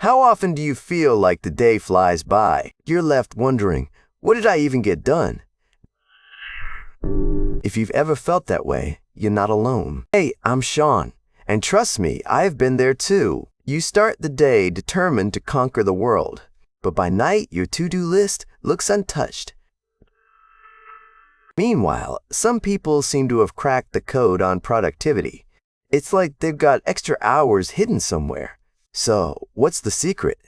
How often do you feel like the day flies by? You're left wondering, what did I even get done? If you've ever felt that way, you're not alone. Hey, I'm Sean, and trust me, I've been there too. You start the day determined to conquer the world, but by night, your to-do list looks untouched. Meanwhile, some people seem to have cracked the code on productivity. It's like they've got extra hours hidden somewhere. So, what's the secret?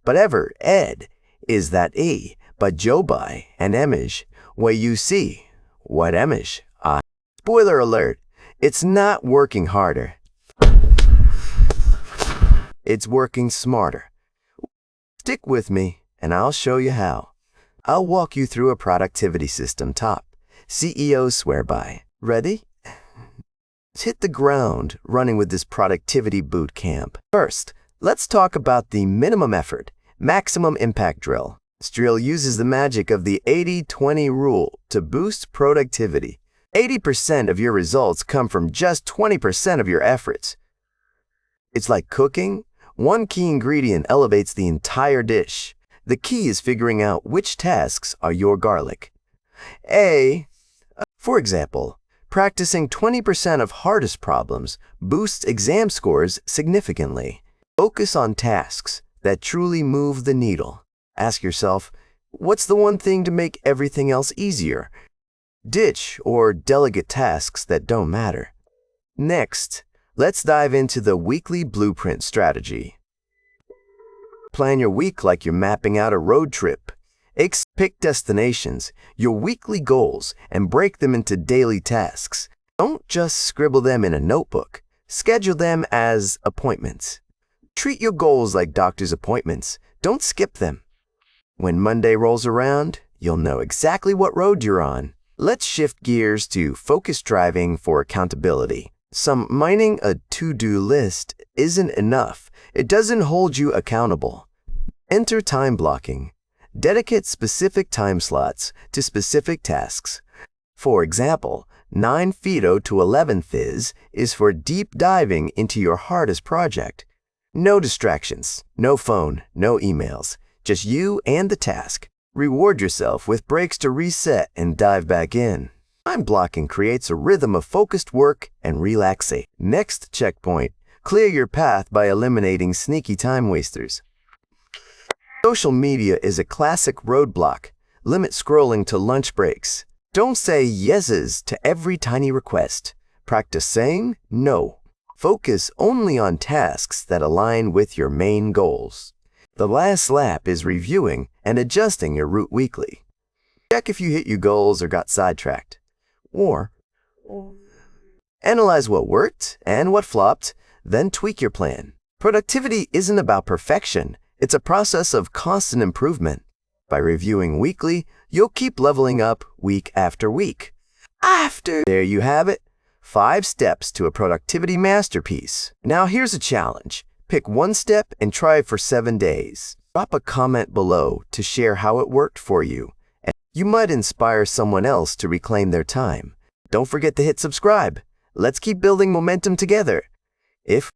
But ever, Ed, is that E, but Joe by and Emish, where you see, what Emish, I. Spoiler alert, it's not working harder. It's working smarter. Stick with me, and I'll show you how. I'll walk you through a productivity system top CEOs swear by. Ready? Let's hit the ground running with this productivity boot camp. First, let's talk about the minimum effort, maximum impact drill. This drill uses the magic of the 80-20 rule to boost productivity. 80% of your results come from just 20% of your efforts. It's like cooking. One key ingredient elevates the entire dish. The key is figuring out which tasks are your garlic. For example, practicing 20% of hardest problems boosts exam scores significantly. Focus on tasks that truly move the needle. Ask yourself, what's the one thing to make everything else easier? Ditch or delegate tasks that don't matter. Next, let's dive into the weekly blueprint strategy. Plan your week like you're mapping out a road trip. Pick destinations, your weekly goals, and break them into daily tasks. Don't just scribble them in a notebook. Schedule them as appointments. Treat your goals like doctor's appointments. Don't skip them. When Monday rolls around, you'll know exactly what road you're on. Let's shift gears to focused driving for accountability. Mining a to-do list isn't enough. It doesn't hold you accountable. Enter time blocking. Dedicate specific time slots to specific tasks. For example, 9 Phyto to 11 Fizz is for deep diving into your hardest project. No distractions, no phone, no emails, just you and the task. Reward yourself with breaks to reset and dive back in. Time blocking creates a rhythm of focused work and relaxation. Next checkpoint, clear your path by eliminating sneaky time wasters. Social media is a classic roadblock. Limit scrolling to lunch breaks. Don't say yeses to every tiny request. Practice saying no. Focus only on tasks that align with your main goals. The last lap is reviewing and adjusting your route weekly. Check if you hit your goals or got sidetracked. Or analyze what worked and what flopped, then tweak your plan. Productivity isn't about perfection. It's a process of constant improvement. By reviewing weekly, you'll keep leveling up week after week. There you have it. 5 steps to a productivity masterpiece. Now here's a challenge. Pick one step and try it for 7 days. Drop a comment below to share how it worked for you. And you might inspire someone else to reclaim their time. Don't forget to hit subscribe. Let's keep building momentum together. If